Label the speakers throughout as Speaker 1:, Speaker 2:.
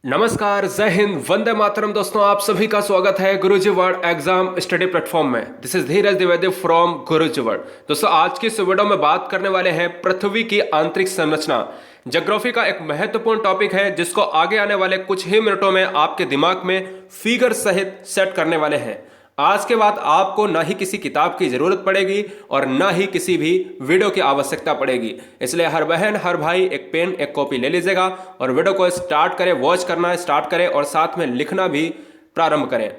Speaker 1: नमस्कार, जय हिंद, वंदे मातरम। दोस्तों, आप सभी का स्वागत है गुरुजी वर्ल्ड एग्जाम स्टडी प्लेटफॉर्म में। This is Dheeraj Dwivedi from Guruji world. दोस्तों, आज की इस वीडियो में बात करने वाले हैं पृथ्वी की आंतरिक संरचना। ज्योग्राफी का एक महत्वपूर्ण टॉपिक है जिसको आगे आने वाले कुछ ही मिनटों में आपके दिमाग में फिगर सहित सेट करने वाले हैं। आज के बाद आपको ना ही किसी किताब की जरूरत पड़ेगी और ना ही किसी भी वीडियो की आवश्यकता पड़ेगी। इसलिए हर बहन हर भाई एक पेन एक कॉपी ले लीजिएगा और वीडियो को स्टार्ट करें, वॉच करना स्टार्ट करें और साथ में लिखना भी प्रारंभ करें।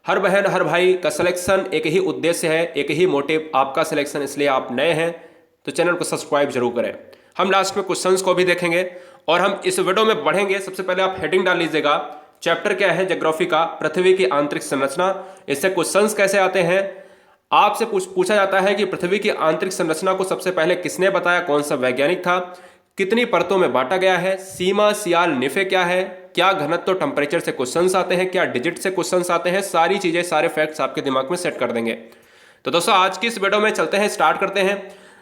Speaker 1: हर बहन हर भाई का सिलेक्शन एक ही उद्देश्य है, एक ही मोटिव, आपका सिलेक्शन। इसलिए आप नए हैं तो चैनल को सब्सक्राइब जरूर करें। हम लास्ट में क्वेश्चंस को भी देखेंगे और हम इस वीडियो में बढ़ेंगे। सबसे पहले आप हेडिंग डाल लीजिएगा। चैप्टर क्या है? ज्योग्राफी का पृथ्वी की आंतरिक संरचना। इससे क्वेश्चंस कैसे आते हैं? आपसे पूछा जाता है कि पृथ्वी की आंतरिक संरचना को सबसे पहले किसने बताया, कौन सा वैज्ञानिक था, कितनी परतों में बांटा गया है, सीमा सियाल निफे क्या है, क्या घनत्व टेम्परेचर से क्वेश्चंस आते हैं, क्या डिजिट से क्वेश्चंस आते हैं। सारी चीजें, सारे फैक्ट्स आपके दिमाग में सेट कर देंगे। तो दोस्तों, आज की इस वीडियो में चलते हैं, स्टार्ट करते हैं।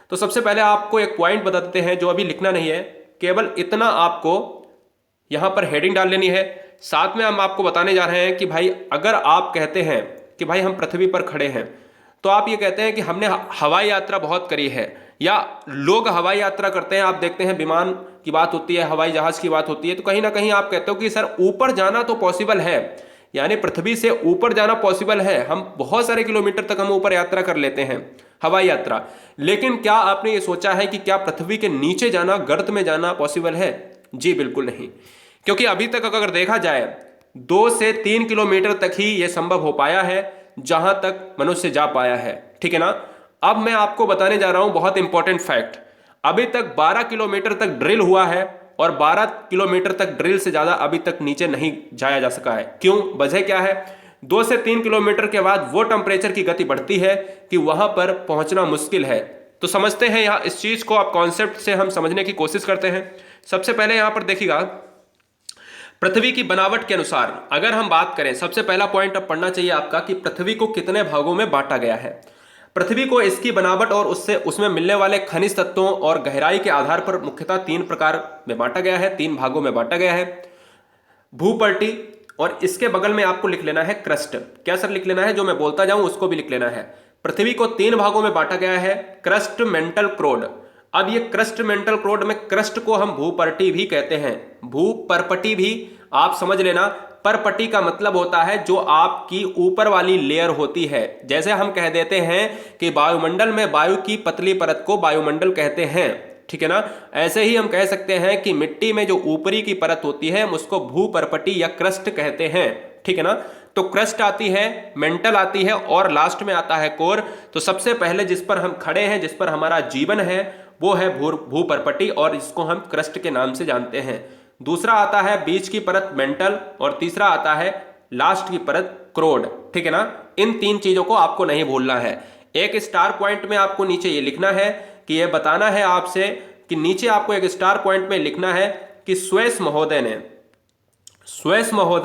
Speaker 1: तो सबसे पहले आपको एक पॉइंट बता देते हैं जो अभी लिखना नहीं है, केवल इतना आपको यहां पर हेडिंग डाल लेनी है। साथ में हम आपको बताने जा रहे हैं कि भाई अगर आप कहते हैं कि भाई हम पृथ्वी पर खड़े हैं, तो आप ये कहते हैं कि हमने हवाई यात्रा बहुत करी है, या लोग हवाई यात्रा करते हैं। आप देखते हैं विमान की बात होती है, हवाई जहाज की बात होती है, तो कहीं ना कहीं आप कहते हो कि सर ऊपर जाना तो पॉसिबल है, यानी पृथ्वी से ऊपर जाना पॉसिबल है। हम बहुत सारे किलोमीटर तक हम ऊपर यात्रा कर लेते हैं, हवाई यात्रा। लेकिन क्या आपने ये सोचा है कि क्या पृथ्वी के नीचे जाना, गर्त में जाना पॉसिबल है? जी बिल्कुल नहीं। क्योंकि अभी तक अगर देखा जाए 2 से 3 किलोमीटर तक ही यह संभव हो पाया है जहां तक मनुष्य जा पाया है। ठीक है ना? अब मैं आपको बताने जा रहा हूं बहुत इंपॉर्टेंट फैक्ट। अभी तक 12 किलोमीटर तक ड्रिल हुआ है और 12 किलोमीटर तक ड्रिल से ज्यादा अभी तक नीचे नहीं जाया जा सका है। क्यों? वजह क्या है? 2 से 3 किलोमीटर के बाद वो टेम्परेचर की गति बढ़ती है कि वहां पर पहुंचना मुश्किल है। तो समझते हैं यहां इस चीज को, आप कॉन्सेप्ट से हम समझने की कोशिश करते हैं। सबसे पहले यहां पर देखिएगा, पृथ्वी की बनावट के अनुसार अगर हम बात करें, सबसे पहला पॉइंट अब पढ़ना चाहिए आपका कि पृथ्वी को कितने भागों में बांटा गया है। पृथ्वी को इसकी बनावट और उसमें मिलने वाले खनिज तत्वों और गहराई के आधार पर मुख्यतः 3 प्रकार में बांटा गया है, 3 भागों में बांटा गया है। भूपर्टी, और इसके बगल में आपको लिख लेना है क्रस्ट। क्या सर लिख लेना है? जो मैं बोलता जाऊं उसको भी लिख लेना है। पृथ्वी को 3 भागों में बांटा गया है, क्रस्ट, मेंटल, क्रोड। अब ये क्रस्ट, मेंटल, क्रोड में क्रस्ट को हम भूपर्टी भी कहते हैं, भूपर्पटी भी आप समझ लेना। परपटी का मतलब होता है जो आपकी ऊपर वाली लेयर होती है। जैसे हम कह देते हैं कि वायुमंडल में वायु की पतली परत को वायुमंडल कहते हैं। ठीक है ना? ऐसे ही हम कह सकते हैं कि मिट्टी में जो ऊपरी की परत होती है हम उसको भूपर्पटी या क्रस्ट कहते हैं। ठीक है ना? तो क्रस्ट आती है, मेंटल आती है और लास्ट में आता है कोर। तो सबसे पहले जिस पर हम खड़े हैं, जिस पर हमारा जीवन है, वो है भूपर्पटी और इसको हम क्रस्ट के नाम से जानते हैं। दूसरा आता है बीच की परत मेंटल और तीसरा आता है लास्ट की परत क्रोड। ठीक है ना? इन 3 चीजों को आपको नहीं भूलना है। एक स्टार पॉइंट में आपको नीचे ये लिखना है कि ये बताना है आपसे कि नीचे आपको एक स्टार पॉइंट में लिखना है कि स्वेस महोदय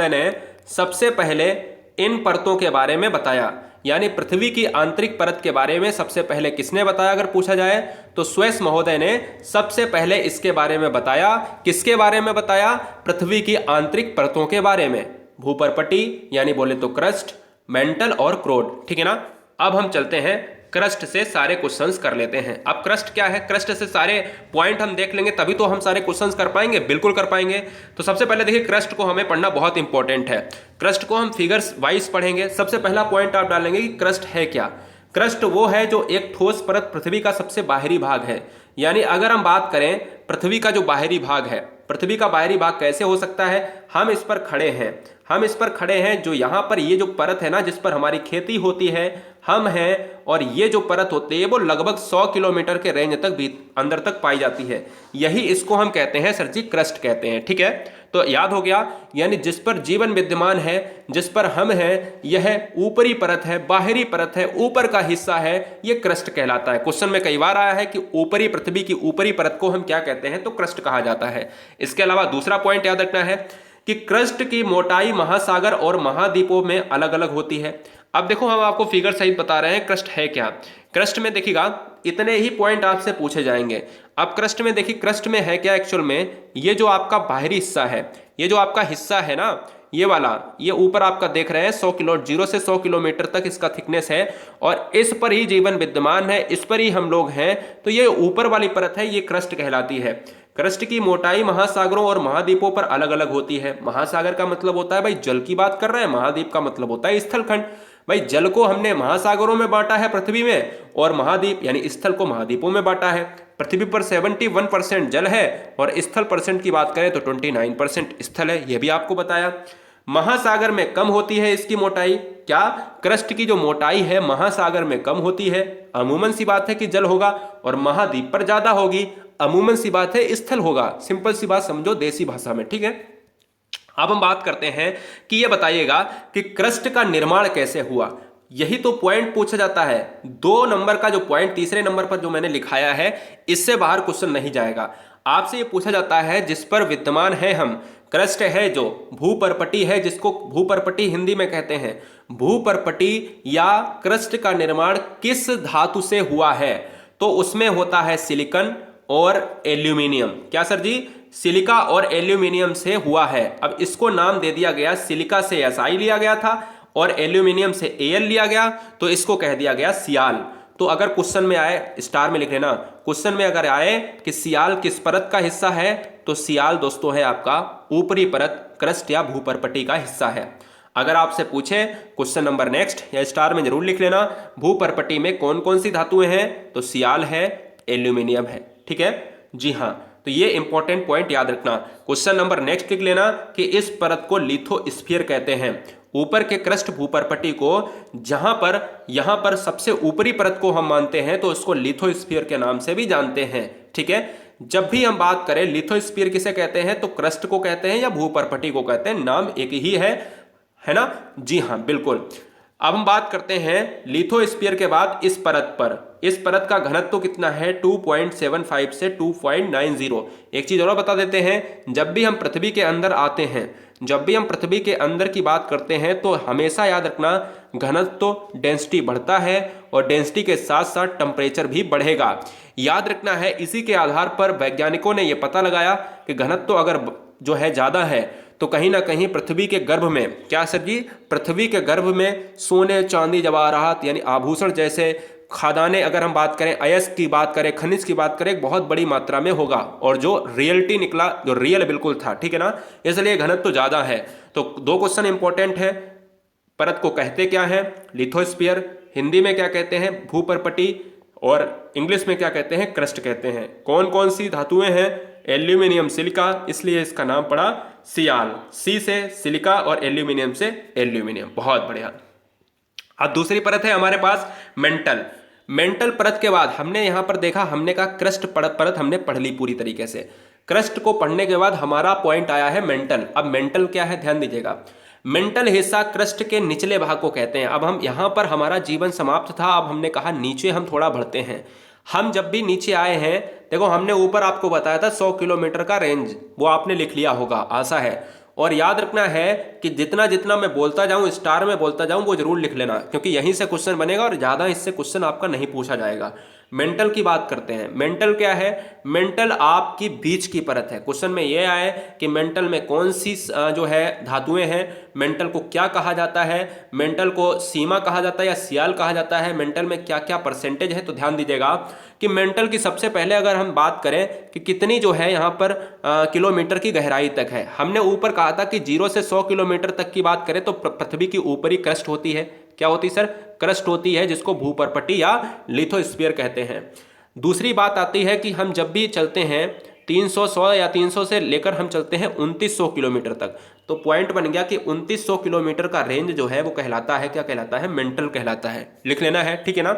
Speaker 1: ने सबसे पहले इन परतों के बारे में बताया। यानी पृथ्वी की आंतरिक परत के बारे में सबसे पहले किसने बताया अगर पूछा जाए तो स्वेस महोदय ने सबसे पहले इसके बारे में बताया। किसके बारे में बताया? पृथ्वी की आंतरिक परतों के बारे में। भूपर्पटी यानी बोले तो क्रस्ट, मेंटल और क्रोड। ठीक है ना? अब हम चलते हैं क्रस्ट से सारे क्वेश्चंस कर लेते हैं। अब क्रस्ट क्या है? क्रस्ट से सारे पॉइंट हम देख लेंगे तभी तो हम सारे क्वेश्चंस कर पाएंगे। बिल्कुल कर पाएंगे। तो सबसे पहले देखिए, क्रस्ट को हमें पढ़ना बहुत इंपॉर्टेंट है। क्रस्ट को हम फिगर्स वाइज पढ़ेंगे। सबसे पहला पॉइंट आप डालेंगे कि क्रस्ट है क्या। क्रस्ट वो है जो एक ठोस परत पृथ्वी का सबसे बाहरी भाग है। यानी अगर हम बात करें पृथ्वी का जो बाहरी भाग है, पृथ्वी का बाहरी भाग कैसे हो सकता है? हम इस पर खड़े हैं, जो यहां पर ये जो परत है ना, जिस पर हमारी खेती होती है, हम हैं, और ये जो परत होती है वो लगभग 100 किलोमीटर के रेंज तक भी अंदर तक पाई जाती है। यही इसको हम कहते हैं सर जी क्रस्ट कहते हैं। ठीक है? तो याद हो गया, यानी जिस पर जीवन विद्यमान है, जिस पर हम हैं, यह ऊपरी परत है, बाहरी परत है, ऊपर का हिस्सा है, यह क्रस्ट कहलाता है। क्वेश्चन में कई बार आया है कि ऊपरी पृथ्वी की ऊपरी परत को हम क्या कहते हैं? तो क्रस्ट कहा जाता है। इसके अलावा दूसरा पॉइंट याद रखना है कि क्रस्ट की मोटाई महासागर और महाद्वीपों में अलग अलग होती है। अब देखो, हम आपको फिगर सहित बता रहे हैं क्रस्ट है क्या। क्रस्ट में देखिएगा इतने ही पॉइंट आपसे पूछे जाएंगे। अब क्रस्ट में देखिए, क्रस्ट में है क्या एक्चुअल में, ये जो आपका बाहरी हिस्सा है, ये जो आपका हिस्सा है ना, ये वाला, ये ऊपर आपका देख रहे हैं 0 से 100 किलोमीटर तक इसका थिकनेस है और इस पर ही जीवन विद्यमान है, इस पर ही हम लोग हैं। तो ये ऊपर वाली परत है, ये क्रस्ट कहलाती है। क्रस्ट की मोटाई महासागरों और महाद्वीपों पर अलग अलग होती है। महासागर का मतलब होता है भाई जल की बात कर रहे हैं, महाद्वीप का मतलब होता है स्थलखंड। भाई जल को हमने महासागरों में बांटा है पृथ्वी में, और महाद्वीप यानी स्थल को महाद्वीपों में बांटा है। पृथ्वी पर 71% जल है और स्थल परसेंट की बात करें तो 29% स्थल है, यह भी आपको बताया। महासागर में कम होती है इसकी मोटाई, क्या क्रस्ट की जो मोटाई है महासागर में कम होती है। अमूमन सी बात है कि जल होगा, और महाद्वीप पर ज्यादा होगी, अमूमन सी बात है स्थल होगा। सिंपल सी बात समझो देसी भाषा में, ठीक है। अब हम बात करते हैं कि ये बताइएगा कि क्रस्ट का निर्माण कैसे हुआ, यही तो पॉइंट पूछा जाता है। 2 नंबर का जो पॉइंट तीसरे नंबर पर जो मैंने लिखाया है, इससे बाहर क्वेश्चन नहीं जाएगा। आपसे ये पूछा जाता है जिस पर विद्यमान है हम, क्रस्ट है जो भूपरपटी है, जिसको भूपरपटी हिंदी में कहते हैं। भूपरपटी या क्रस्ट का निर्माण किस धातु से हुआ है, तो उसमें होता है सिलिकॉन और एल्यूमिनियम। क्या सर जी, सिलिका और एल्यूमिनियम से हुआ है। अब इसको नाम दे दिया गया, सिलिका से Si लिया गया था और एल्यूमिनियम से Al लिया गया, तो इसको कह दिया गया सियाल। तो अगर क्वेश्चन में आए, स्टार में लिख लेना, क्वेश्चन में अगर आए कि सियाल किस परत का हिस्सा है, तो सियाल दोस्तों है आपका ऊपरी परत, क्रस्ट या भूपरपटी का हिस्सा है। अगर आपसे पूछे क्वेश्चन नंबर नेक्स्ट, या स्टार में जरूर लिख लेना, भूपरपटी में कौन कौन सी धातुएं हैं, तो सियाल है, एल्यूमिनियम है, ठीक है जी हाँ। तो ये इंपॉर्टेंट पॉइंट याद रखना। क्वेश्चन नंबर नेक्स्ट लिख लेना कि इस परत को लिथोस्फीयर कहते हैं। ऊपर के क्रस्ट भूपरपटी को, जहां पर यहां पर सबसे ऊपरी परत को हम मानते हैं, तो उसको लिथोस्फीयर के नाम से भी जानते हैं, ठीक है। जब भी हम बात करें लिथोस्फीयर किसे कहते हैं, तो क्रस्ट को कहते हैं या भूपरपटी को कहते हैं, नाम एक ही है ना जी हाँ बिल्कुल। अब हम बात करते हैं लिथोस्फीयर के बाद इस परत पर। इस परत का घनत्व कितना है, 2.75 से 2.90। एक चीज और बता देते हैं, जब भी हम पृथ्वी के अंदर आते हैं, जब भी हम पृथ्वी के अंदर की बात करते हैं, तो हमेशा याद रखना घनत्व तो डेंसिटी बढ़ता है और डेंसिटी के साथ साथ टेम्परेचर भी बढ़ेगा। याद रखना है, इसी के आधार पर वैज्ञानिकों ने यह पता लगाया कि घनत्व तो अगर जो है ज्यादा है, तो कहीं ना कहीं पृथ्वी के गर्भ में, क्या सर जी, पृथ्वी के गर्भ में सोने चांदी जवाहरात यानी आभूषण जैसे खादाने, अगर हम बात करें अयस्क की बात करें, खनिज की बात करें, बहुत बड़ी मात्रा में होगा, और जो रियलिटी निकला, जो रियल बिल्कुल था, ठीक है ना, इसलिए घनत्व तो ज्यादा है। तो 2 क्वेश्चन इंपॉर्टेंट है। परत को कहते क्या है, लिथोस्फीयर, हिंदी में क्या कहते हैं, भूपरपटी, और इंग्लिश में क्या कहते हैं, क्रस्ट कहते हैं। कौन कौन सी धातुएं हैं, एल्यूमिनियम, सिलिका, इसलिए इसका नाम पड़ा सियाल। सी से सिलिका और एल्यूमिनियम से एल्यूमिनियम। बहुत बढ़िया। अब दूसरी परत है हमारे पास मेंटल। मेंटल परत के बाद हमने यहां पर देखा, हमने कहा क्रस्ट परत हमने पढ़ ली पूरी तरीके से। क्रस्ट को पढ़ने के बाद हमारा पॉइंट आया है मेंटल। अब मेंटल क्या है, ध्यान दीजिएगा। मेंटल हिस्सा क्रस्ट के निचले भाग को कहते हैं। अब हम यहां पर हमारा जीवन समाप्त था, अब हमने कहा नीचे हम थोड़ा बढ़ते हैं। हम जब भी नीचे आए हैं, देखो हमने ऊपर आपको बताया था 100 किलोमीटर का रेंज, वो आपने लिख लिया होगा, आशा है। और याद रखना है कि जितना जितना मैं बोलता जाऊं, स्टार में बोलता जाऊं, वो जरूर लिख लेना, क्योंकि यहीं से क्वेश्चन बनेगा और ज्यादा इससे क्वेश्चन आपका नहीं पूछा जाएगा। मेंटल की बात करते हैं। मेंटल क्या है, मेंटल आपकी बीच की परत है। क्वेश्चन में ये आए कि मेंटल में कौन सी जो है धातुएं हैं, मेंटल को क्या कहा जाता है, मेंटल को सीमा कहा जाता है या सियाल कहा जाता है, मेंटल में क्या क्या परसेंटेज है। तो ध्यान दीजिएगा कि मेंटल की सबसे पहले अगर हम बात करें कि कितनी जो है यहाँ पर किलोमीटर की गहराई तक है, हमने ऊपर कहा था कि 0 से 100 किलोमीटर तक की बात करें तो पृथ्वी की ऊपरी क्रस्ट होती है। क्या होती सर, क्रस्ट होती है, जिसको भूपरपटी या लिथोस्फीयर कहते हैं। दूसरी बात आती है कि हम जब भी चलते हैं 300 या 300 से लेकर हम चलते हैं 2900 किलोमीटर तक, तो पॉइंट बन गया कि 2900 किलोमीटर का रेंज जो है वो कहलाता है, क्या कहलाता है, मेंटल कहलाता है। लिख लेना है, ठीक है ना।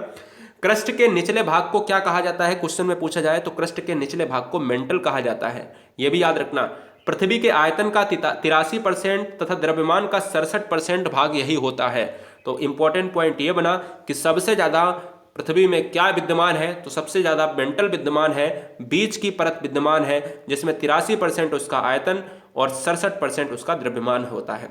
Speaker 1: क्रस्ट के निचले भाग को क्या कहा जाता है, क्वेश्चन में पूछा जाए तो क्रस्ट के निचले भाग को मेंटल कहा जाता है। यह भी याद रखना। पृथ्वी के आयतन का 83% तथा द्रव्यमान का 67% भाग यही होता है। तो इंपॉर्टेंट पॉइंट ये बना कि सबसे ज्यादा पृथ्वी में क्या विद्यमान है, तो सबसे ज्यादा मेंटल विद्यमान है, बीच की परत विद्यमान है, जिसमें 83% उसका आयतन और 67% उसका द्रव्यमान होता है।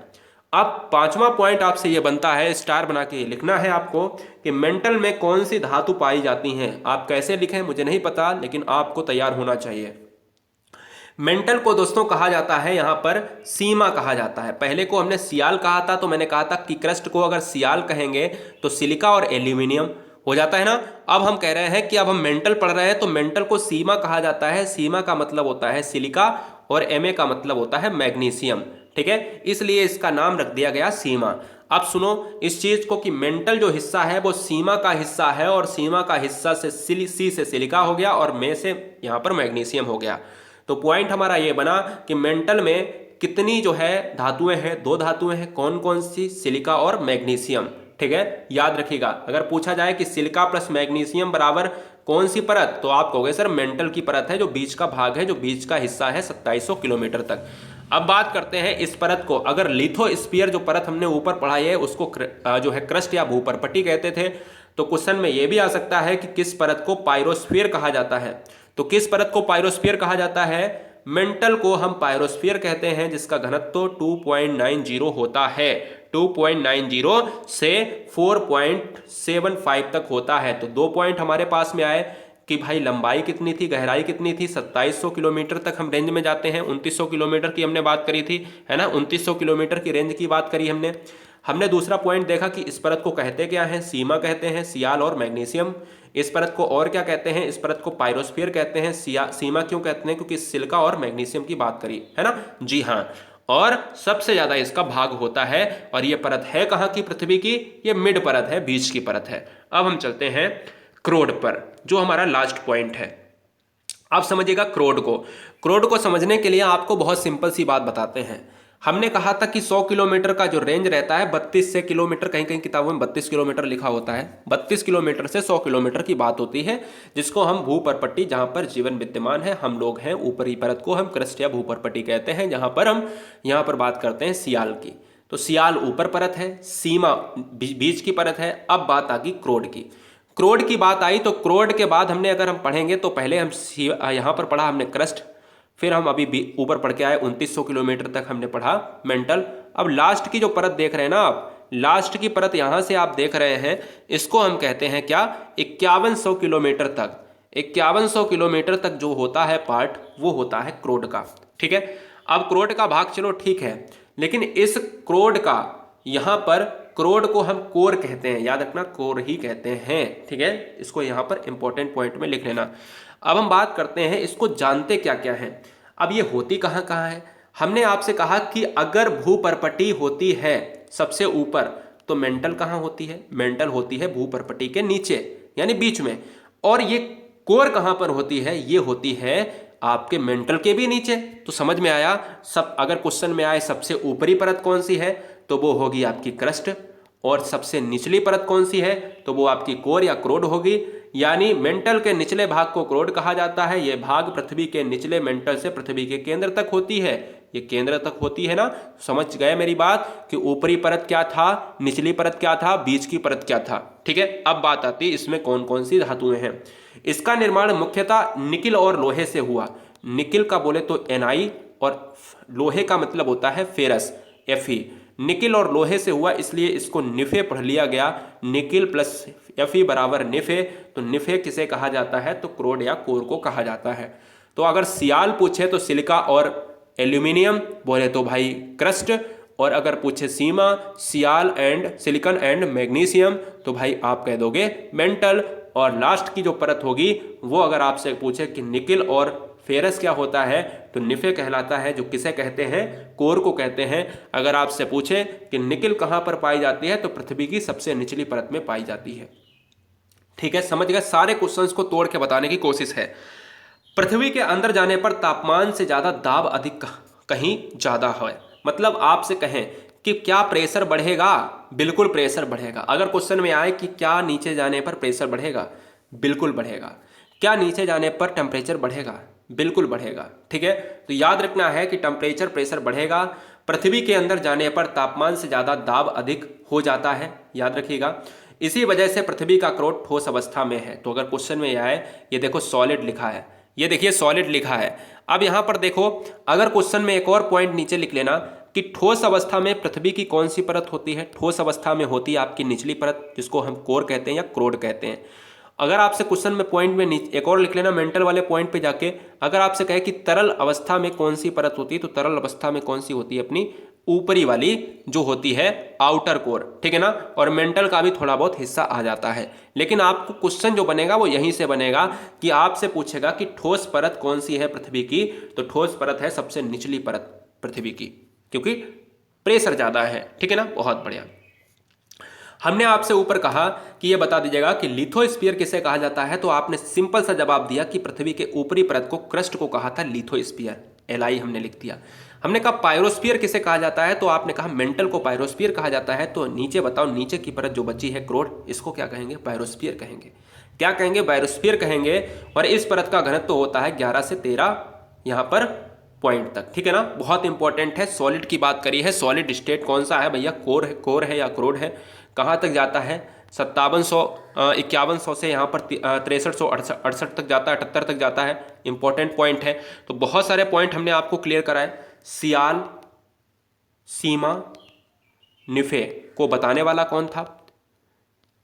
Speaker 1: अब पांचवा पॉइंट आपसे ये बनता है, स्टार बना के लिखना है आपको कि मेंटल में कौन सी धातु पाई जाती हैं। आप कैसे लिखें मुझे नहीं पता, लेकिन आपको तैयार होना चाहिए। मेंटल को दोस्तों कहा जाता है यहां पर सीमा कहा जाता है। पहले को हमने सियाल कहा था, तो मैंने कहा था कि क्रस्ट को अगर सियाल कहेंगे तो सिलिका और एल्यूमिनियम हो जाता है ना। अब हम कह रहे हैं कि अब हम मेंटल पढ़ रहे हैं तो मेंटल को सीमा कहा जाता है। सीमा का मतलब होता है सिलिका और एमए का मतलब होता है मैग्नीशियम, ठीक है, इसलिए इसका नाम रख दिया गया सीमा। अब सुनो इस चीज को कि मेंटल जो हिस्सा है वो सीमा का हिस्सा है, और सीमा का हिस्सा से सी से सिलिका हो गया और मे से यहां पर मैग्नीशियम हो गया। तो पॉइंट हमारा ये बना कि मेंटल में कितनी जो है धातुएं हैं, दो धातुएं हैं, कौन कौन सी, सिलिका और मैग्नीशियम, ठीक है, याद रखिएगा। अगर पूछा जाए कि सिलिका प्लस मैग्नीशियम बराबर कौन सी परत, तो आप कहोगे सर मेंटल की परत है, जो बीच का भाग है, जो बीच का हिस्सा है 2700 किलोमीटर तक। अब बात करते हैं इस परत को। अगर लिथोस्फीयर जो परत हमने ऊपर पढ़ाई है उसको जो है क्रस्ट या भूपर्पटी कहते थे, तो क्वेश्चन में यह भी आ सकता है कि किस परत को पायरोस्फीयर कहा जाता है। तो किस परत को पायरोस्फीयर कहा जाता है? मेंटल को हम पायरोस्फीयर कहते हैं, जिसका घनत्व 2.90 होता है। 2.90 से 4.75 तक होता है। तो 2 पॉइंट हमारे पास में आए कि भाई लंबाई कितनी थी, गहराई कितनी थी, 2700 किलोमीटर तक हम रेंज में जाते हैं। 2900 किलोमीटर की हमने बात करी थी, है ना, 2900 किलोमीटर की रेंज की बात करी हमने दूसरा पॉइंट देखा कि इस परत को कहते क्या है, सीमा कहते हैं, सियाल और मैग्नीशियम। इस परत को और क्या कहते हैं? इस परत को पायरोस्फीयर कहते हैं। सीमा क्यों कहते हैं? क्योंकि सिलिका और मैग्नीशियम की बात करी, है ना, जी हाँ। और सबसे ज्यादा इसका भाग होता है, और ये परत है कहाँ की? पृथ्वी की। ये मिड परत है, बीच की परत है। अब हम चलते हैं क्रोड पर, जो हमारा लास्ट पॉइंट है। अब समझिएगा क्रोड को समझने के लिए आपको बहुत सिंपल सी बात बताते हैं। हमने कहा था कि 100 किलोमीटर का जो रेंज रहता है 32 से किलोमीटर, कहीं कहीं किताबों में 32 किलोमीटर लिखा होता है, 32 किलोमीटर से 100 किलोमीटर की बात होती है, जिसको हम भूपर्पट्टी, जहां पर जीवन विद्यमान है, हम लोग हैं, ऊपरी परत को हम क्रस्ट या भूपर्पट्टी कहते हैं, जहां पर हम यहां पर बात करते हैं सियाल की। तो सियाल ऊपर परत है, सीमा बीच की परत है। अब बात आ गई क्रोड की। क्रोड की बात आई तो क्रोड के बाद हमने अगर हम पढ़ेंगे तो पहले हम यहाँ पर पढ़ा हमने क्रस्ट, फिर हम अभी ऊपर पढ़ के आए 2900 किलोमीटर तक हमने पढ़ा मेंटल। अब लास्ट की जो परत देख रहे हैं ना आप, लास्ट की परत यहां से आप देख रहे हैं, इसको हम कहते हैं क्या? 5100 किलोमीटर तक। 5100 किलोमीटर तक जो होता है पार्ट, वो होता है क्रोड का, ठीक है। अब क्रोड का भाग चलो ठीक है, लेकिन इस क्रोड का यहां पर, क्रोड को हम कोर कहते हैं, याद रखना, कोर ही कहते हैं, ठीक है। इसको यहां पर इंपॉर्टेंट पॉइंट में लिख लेना। अब हम बात करते हैं इसको जानते क्या क्या है। अब ये होती कहाँ कहाँ है? हमने आपसे कहा कि अगर भूपर्पटी होती है सबसे ऊपर, तो मेंटल कहाँ होती है? मेंटल होती है भूपर्पटी के नीचे, यानी बीच में। और ये कोर कहाँ पर होती है? ये होती है आपके मेंटल के भी नीचे। तो समझ में आया सब। अगर क्वेश्चन में आए सबसे ऊपरी परत कौन सी है, तो वो होगी आपकी क्रस्ट, और सबसे निचली परत कौन सी है, तो वो आपकी कोर या क्रोड होगी। यानी मेंटल के निचले भाग को क्रोड कहा जाता है। यह भाग पृथ्वी के निचले मेंटल से पृथ्वी के केंद्र तक होती है। ये केंद्र तक होती है ना। समझ गए मेरी बात कि ऊपरी परत क्या था, निचली परत क्या था, बीच की परत क्या था, ठीक है। अब बात आती है इसमें कौन कौन सी धातुएं हैं। इसका निर्माण मुख्यतः निकिल और लोहे से हुआ। निकिल का बोले तो Na, और लोहे का मतलब होता है फेरस, Fe। निकिल और लोहे से हुआ, इसलिए इसको निफे पढ़ लिया गया। निकिल प्लस Fe बराबर निफे। तो निफे किसे कहा जाता है? तो क्रोड या कोर को कहा जाता है। तो अगर सियाल पूछे तो सिलिका और एल्यूमिनियम, बोले तो भाई क्रस्ट, और अगर पूछे सीमा, सियाल एंड सिलिकन एंड मैग्नीशियम, तो भाई आप कह दोगे मेंटल। और लास्ट की जो परत होगी वो अगर आपसे पूछे कि निकिल और फेरस क्या होता है, तो निफे कहलाता है, जो किसे कहते हैं? कोर को कहते हैं। अगर आपसे पूछे कि निकिल कहां पर पाई जाती है, तो पृथ्वी की सबसे निचली परत में पाई जाती है, ठीक है। समझ गए? सारे क्वेश्चंस को तोड़ के बताने की कोशिश है। पृथ्वी के अंदर जाने पर तापमान से ज्यादा दाब अधिक कहीं ज्यादा है। मतलब आपसे कहें कि क्या प्रेशर बढ़ेगा? बिल्कुल प्रेशर बढ़ेगा। अगर क्वेश्चन में आए कि क्या नीचे जाने पर प्रेशर बढ़ेगा, बिल्कुल बढ़ेगा। क्या नीचे जाने पर टेम्परेचर बढ़ेगा? बिल्कुल बढ़ेगा, ठीक है। तो याद रखना है कि टेम्परेचर, प्रेशर बढ़ेगा। पृथ्वी के अंदर जाने पर तापमान से ज्यादा दाब अधिक हो जाता है, याद रखिएगा। इसी वजह से पृथ्वी का क्रोड ठोस अवस्था में है। तो अगर क्वेश्चन में आए, ये देखो सॉलिड लिखा है, ये देखिए सॉलिड लिखा है। अब यहां पर देखो, अगर क्वेश्चन में एक और पॉइंट नीचे लिख लेना कि ठोस अवस्था में पृथ्वी की कौन सी परत होती है। ठोस अवस्था में होती है आपकी निचली परत, जिसको हम कोर कहते हैं या क्रोड कहते हैं। अगर आपसे क्वेश्चन में पॉइंट में एक और लिख लेना मेंटल वाले पॉइंट पे जाके, अगर आपसे कहे कि तरल अवस्था में कौन सी परत होती है, तो तरल अवस्था में कौन सी होती है, अपनी ऊपरी वाली जो होती है आउटर कोर, ठीक है ना। और मेंटल का भी थोड़ा बहुत हिस्सा आ जाता है, लेकिन आपको क्वेश्चन जो बनेगा वो यहीं से बनेगा कि आपसे पूछेगा कि ठोस परत कौन सी है पृथ्वी की, तो ठोस परत है सबसे निचली परत पृथ्वी की, क्योंकि प्रेशर ज्यादा है, ठीक है ना। बहुत बढ़िया। हमने आपसे ऊपर कहा कि यह बता दीजिएगा कि लिथोस्फीयर किसे कहा जाता है, तो आपने सिंपल सा जवाब दिया कि पृथ्वी के ऊपरी परत को, क्रस्ट को कहा था लिथोस्फीयर, Li हमने लिख दिया। हमने कहा पायरोस्फीयर किसे कहा जाता है, तो आपने कहा मेंटल को पायरोस्फीयर कहा जाता है। तो नीचे बताओ, नीचे की परत जो बची है क्रोड, इसको क्या कहेंगे, बायोस्फीयर कहेंगे। क्या कहेंगे, बायोस्फीयर कहेंगे। और इस परत का घनत्व तो होता है 11 से 13 यहाँ पर पॉइंट तक, ठीक है ना। बहुत इंपॉर्टेंट है। सॉलिड की बात करी है, सॉलिड स्टेट कौन सा है भैया, कोर है या क्रोड है। कहाँ तक जाता है, 5100 से यहाँ पर 6368 तक जाता है, 78 तक जाता है। इंपॉर्टेंट पॉइंट है। तो बहुत सारे पॉइंट हमने आपको क्लियर कराए। सियाल, सीमा, निफे को बताने वाला कौन था,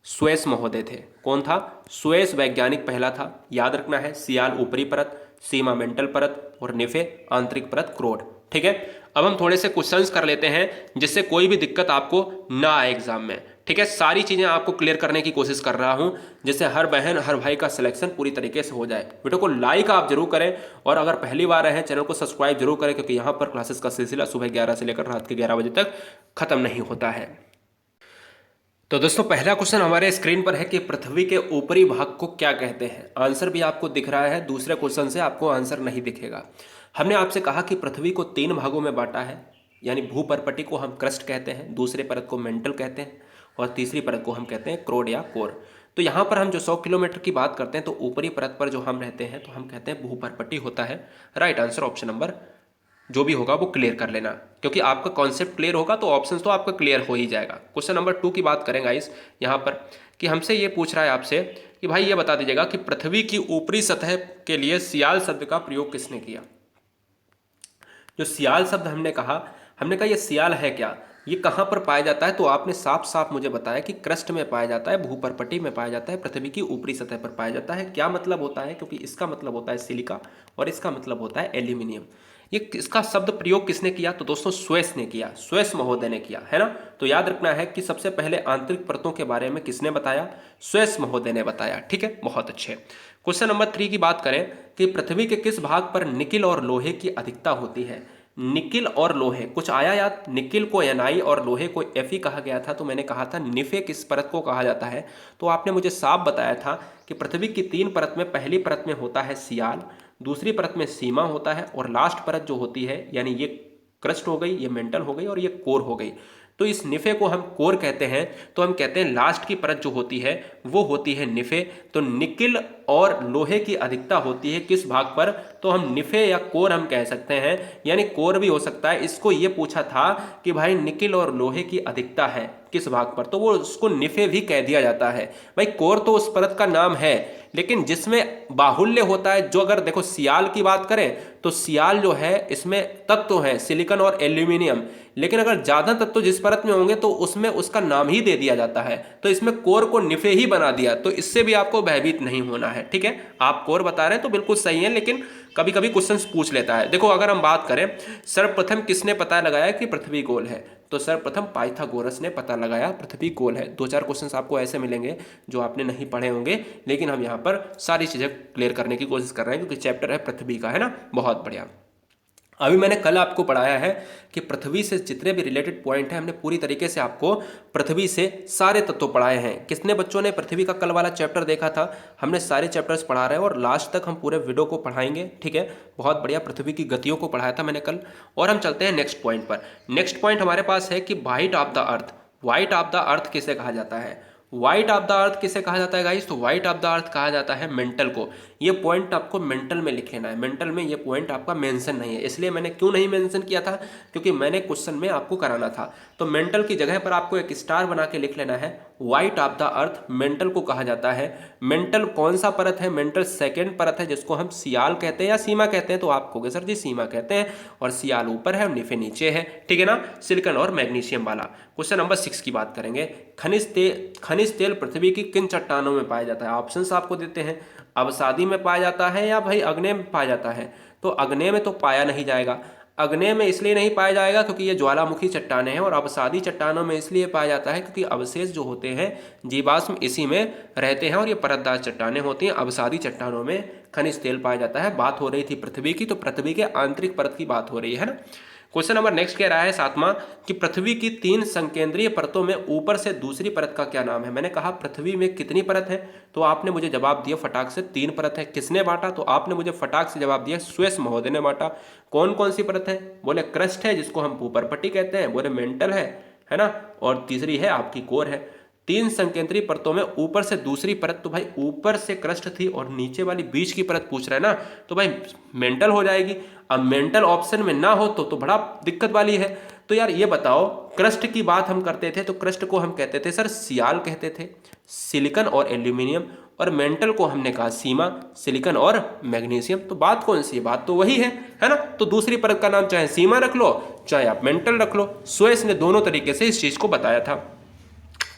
Speaker 1: स्वेस महोदय थे। कौन था, स्वेस वैज्ञानिक पहला था। याद रखना है, सियाल ऊपरी परत, सीमा मेंटल परत और निफे आंतरिक परत क्रोड, ठीक है। अब हम थोड़े से क्वेश्चंस कर लेते हैं जिससे कोई भी दिक्कत आपको ना आए एग्जाम में, ठीक है। सारी चीजें आपको क्लियर करने की कोशिश कर रहा हूं, जिससे हर बहन हर भाई का सिलेक्शन पूरी तरीके से हो जाए। वीडियो को लाइक आप जरूर करें, और अगर पहली बार रहे चैनल को सब्सक्राइब जरूर करें, क्योंकि यहां पर क्लासेस का सिलसिला सुबह 11 से लेकर रात के 11 बजे तक खत्म नहीं होता है। तो दोस्तों पहला क्वेश्चन हमारे स्क्रीन पर है कि पृथ्वी के ऊपरी भाग को क्या कहते हैं। आंसर भी आपको दिख रहा है, दूसरे क्वेश्चन से आपको आंसर नहीं दिखेगा। हमने आपसे कहा कि पृथ्वी को 3 भागों में बांटा है, यानी भूपर्पटी को हम क्रस्ट कहते हैं, दूसरे परत को मेंटल कहते हैं, और तीसरी परत को हम कहते हैं क्रोड या कोर। तो यहाँ पर हम जो 100 किलोमीटर की बात करते हैं, तो ऊपरी परत पर जो हम रहते हैं तो हम कहते हैं भूपर्पटी होता है। राइट आंसर ऑप्शन नंबर जो भी होगा वो क्लियर कर लेना, क्योंकि आपका कॉन्सेप्ट क्लियर होगा तो ऑप्शंस तो आपका क्लियर हो ही जाएगा। क्वेश्चन नंबर 2 की बात करेंगे इस यहाँ पर, कि हमसे ये पूछ रहा है आपसे कि भाई ये बता दीजिएगा कि पृथ्वी की ऊपरी सतह के लिए सियाल शब्द का प्रयोग किसने किया। जो सियाल शब्द हमने कहा ये सियाल है क्या, ये कहाँ पर पाया जाता है, तो आपने साफ साफ मुझे बताया कि क्रस्ट में पाया जाता है, भूपर्पटी में पाया जाता है, पृथ्वी की ऊपरी सतह पर पाया जाता है। क्या मतलब होता है, क्योंकि इसका मतलब होता है सिलिका और इसका मतलब होता है एल्यूमिनियम। ये इसका शब्द प्रयोग किसने किया, तो दोस्तों स्वेस ने किया, स्वेस महोदय ने किया, है ना। तो याद रखना है कि सबसे पहले आंतरिक परतों के बारे में किसने बताया, स्वेस महोदय ने बताया, ठीक है। बहुत अच्छे। क्वेश्चन नंबर 3 की बात करें कि पृथ्वी के किस भाग पर निकिल और लोहे की अधिकता होती है। निकिल और लोहे, कुछ आया याद, निकिल को Ni और लोहे को Fe कहा गया था, तो मैंने कहा था निफे किस परत को कहा जाता है, तो आपने मुझे साफ बताया था कि पृथ्वी की 3 परत में पहली परत में होता है सियाल, दूसरी परत में सीमा होता है, और लास्ट परत जो होती है, यानी ये क्रस्ट हो गई, ये मेंटल हो गई और ये कोर हो गई। तो इस निफे को हम कोर कहते हैं। तो हम कहते हैं लास्ट की परत जो होती है वो होती है निफे। तो निकिल और लोहे की अधिकता होती है किस भाग पर, तो हम निफे या कोर हम कह सकते हैं, यानी कोर भी हो सकता है। इसको ये पूछा था कि भाई निकिल और लोहे की अधिकता है किस भाग पर, तो वो उसको निफे भी कह दिया जाता है। भाई कोर तो उस परत का नाम है, लेकिन जिसमें बाहुल्य होता है, जो अगर देखो सियाल की बात करें तो सियाल जो है इसमें तत्व है सिलिकॉन और एल्यूमिनियम, लेकिन अगर ज्यादा तत्व जिस परत में होंगे तो उसमें उसका नाम ही दे दिया जाता है। तो इसमें कोर को निफे ही बना दिया, तो इससे भी आपको भयभीत नहीं होना है, ठीक है। आप कोर बता रहे हैं तो बिल्कुल सही है, लेकिन कभी कभी क्वेश्चंस पूछ लेता है। देखो अगर हम बात करें सर्वप्रथम किसने पता लगाया कि पृथ्वी गोल है, तो सर्वप्रथम पाइथागोरस ने पता लगाया पृथ्वी गोल है। 2-4 क्वेश्चंस आपको ऐसे मिलेंगे जो आपने नहीं पढ़े होंगे, लेकिन हम यहाँ पर सारी चीजें क्लियर करने की कोशिश कर रहे हैं, क्योंकि चैप्टर है पृथ्वी का, है ना। बहुत बढ़िया। अभी मैंने कल आपको पढ़ाया है कि पृथ्वी से जितने भी रिलेटेड पॉइंट हैं, हमने पूरी तरीके से आपको पृथ्वी से सारे तत्व पढ़ाए हैं। कितने बच्चों ने पृथ्वी का कल वाला चैप्टर देखा था, हमने सारे चैप्टर्स पढ़ा रहे हैं और लास्ट तक हम पूरे वीडियो को पढ़ाएंगे, ठीक है। बहुत बढ़िया। पृथ्वी की गतियों को पढ़ाया था मैंने कल। और हम चलते हैं नेक्स्ट पॉइंट पर। नेक्स्ट पॉइंट हमारे पास है कि white of the earth, white of the earth किसे कहा जाता है। व्हाइट ऑफ द अर्थ किसे कहा जाता है गाइस, तो व्हाइट ऑफ द अर्थ कहा जाता है मेंटल को। ये पॉइंट आपको मेंटल में लिख लेना है, मेंटल में ये पॉइंट आपका मेंशन नहीं है। इसलिए मैंने क्यों नहीं मेंशन किया था, क्योंकि मैंने क्वेश्चन में आपको कराना था। तो मेंटल की जगह पर आपको एक स्टार बना के लिख लेना है white of the earth mental को कहा जाता है। मेंटल कौन सा परत है? मेंटल सेकेंड परत है जिसको हम सियाल कहते हैं या सीमा कहते हैं। तो आप कहोगे सर जी सीमा कहते हैं और सियाल ऊपर है और निफे नीचे है, ठीक है ना। सिलिकॉन और मैग्नीशियम वाला। क्वेश्चन नंबर 6 की बात करेंगे। खनिज तेल पृथ्वी की किन चट्टानों में पाया जाता है? ऑप्शंस आपको देते हैं, अवसादी में पाया जाता है या भाई अग्नेय में पाया जाता है। तो अग्नेय में तो पाया नहीं जाएगा। अग्नेय में इसलिए नहीं पाया जाएगा क्योंकि ये ज्वालामुखी चट्टानें हैं, और अवसादी चट्टानों में इसलिए पाया जाता है क्योंकि अवशेष जो होते हैं जीवाश्म इसी में रहते हैं और ये परतदार चट्टानें होती हैं। अवसादी चट्टानों में खनिज तेल पाया जाता है। बात हो रही थी पृथ्वी की, तो पृथ्वी के आंतरिक परत की बात हो रही है ना। क्वेश्चन नंबर नेक्स्ट कह रहा है 7वां कि पृथ्वी की 3 संकेंद्रीय परतों में ऊपर से दूसरी परत का क्या नाम है? मैंने कहा पृथ्वी में कितनी परत है, तो आपने मुझे जवाब दिया फटाक से 3 परत है। किसने बांटा? तो आपने मुझे फटाक से जवाब दिया सुएस महोदय ने बांटा। कौन कौन सी परत है? बोले क्रस्ट है जिसको हम भूपरपट्टी कहते हैं, बोले मेंटल है ना, और तीसरी है आपकी कोर है। 3 संकेंद्रीय परतों में ऊपर से दूसरी परत, तो भाई ऊपर से क्रस्ट थी और नीचे वाली बीच की परत पूछ रहा है ना, तो भाई मेंटल हो जाएगी। अब मेंटल ऑप्शन में ना हो तो बड़ा दिक्कत वाली है। तो यार ये बताओ, क्रस्ट की बात हम करते थे तो क्रस्ट को हम कहते थे सर सियाल कहते थे, सिलिकॉन और एल्यूमिनियम, और मेंटल को हमने कहा सीमा, सिलिकॉन और मैग्नीशियम। तो बात कौन सी है? बात तो वही है ना। तो दूसरी परत का नाम चाहे सीमा रख लो चाहे आप मेंटल रख लो। सुएस ने दोनों तरीके से इस चीज को बताया था।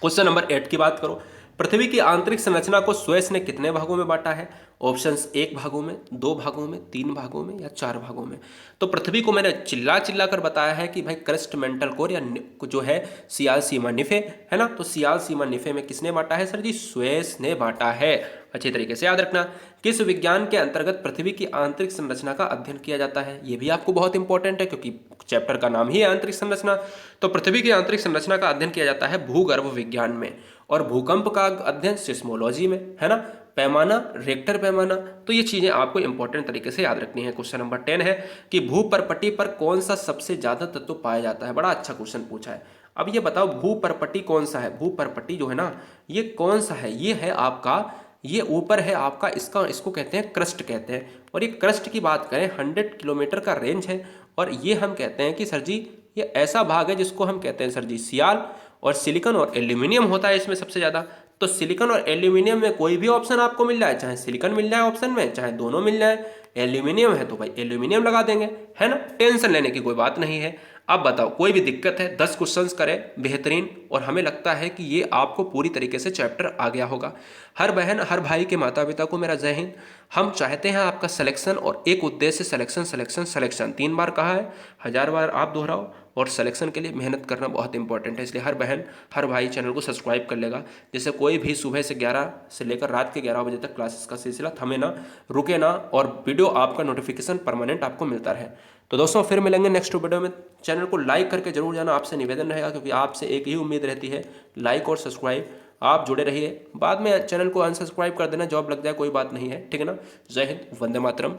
Speaker 1: क्वेश्चन नंबर 8 की बात करो। पृथ्वी की आंतरिक संरचना को सुएस ने कितने भागों में बांटा है? ऑप्शंस 1 भागों में, 2 भागों में, 3 भागों में या 4 भागों में। तो पृथ्वी को मैंने चिल्ला चिल्ला कर बताया है कि भाई क्रस्ट, मेंटल कोर या जो है सियाल, सीमा, निफे, है ना। तो सियाल, सीमा, निफे में किसने बांटा है सर जी? सुएस ने बांटा है। अच्छे तरीके से याद रखना। किस विज्ञान के अंतर्गत पृथ्वी की आंतरिक संरचना का अध्ययन किया जाता है? ये भी आपको बहुत इंपॉर्टेंट है क्योंकि चैप्टर का नाम ही है आंतरिक संरचना। तो पृथ्वी की आंतरिक संरचना का अध्ययन किया जाता है भूगर्भ विज्ञान में, और भूकंप का अध्ययन सिस्मोलॉजी में, है ना। पैमाना, रेक्टर पैमाना, तो ये चीजें आपको इंपॉर्टेंट तरीके से याद रखनी है। क्वेश्चन नंबर 10 है कि भूपरपट्टी पर कौन सा सबसे ज्यादा तत्व पाया जाता है? बड़ा अच्छा क्वेश्चन पूछा है। अब ये बताओ भूपरपट्टी कौन सा है? भूपरपट्टी जो है ना, ये कौन सा है? ये है आपका, ये ऊपर है आपका, इसको कहते हैं क्रस्ट कहते हैं। और ये क्रस्ट की बात करें 100 किलोमीटर का रेंज है, और ये हम कहते हैं कि सर जी ये ऐसा भाग है जिसको हम कहते हैं सर जी सियाल, और सिलिकॉन और एल्यूमिनियम होता है इसमें सबसे ज़्यादा। तो सिलिकॉन और एल्यूमिनियम में कोई भी ऑप्शन आपको मिल जाए, चाहे सिलिकॉन मिल जाए ऑप्शन में, चाहे दोनों मिल जाए, एल्यूमिनियम है तो भाई एल्यूमिनियम लगा देंगे, है ना। टेंशन लेने की कोई बात नहीं है। अब बताओ कोई भी दिक्कत है? 10 क्वेश्चंस करें बेहतरीन, और हमें लगता है कि ये आपको पूरी तरीके से चैप्टर आ गया होगा। हर बहन हर भाई के माता पिता को मेरा जय हिंद। हम चाहते हैं आपका सिलेक्शन, और एक उद्देश्य सिलेक्शन सिलेक्शन सिलेक्शन 3 बार कहा है, 1000 बार आप दोहराओ, और सिलेक्शन के लिए मेहनत करना बहुत इंपॉर्टेंट है। इसलिए हर बहन हर भाई चैनल को सब्सक्राइब कर लेगा, जिससे कोई भी सुबह से 11 से लेकर रात के 11 बजे तक क्लासेस का सिलसिला थमे ना, रुके ना, और वीडियो आपका नोटिफिकेशन परमानेंट आपको मिलता रहे। तो दोस्तों फिर मिलेंगे नेक्स्ट वीडियो में। चैनल को लाइक करके जरूर जाना, आपसे निवेदन रहेगा, क्योंकि आपसे एक ही उम्मीद रहती है, लाइक और सब्सक्राइब। आप जुड़े रहिए, बाद में चैनल को अनसब्सक्राइब कर देना, जॉब लग जाए कोई बात नहीं है, ठीक है ना। जय हिंद, वंदे मातरम,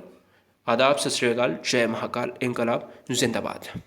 Speaker 1: आदाब, सत श्री अकाल, जय महाकाल, इंकलाब जिंदाबाद।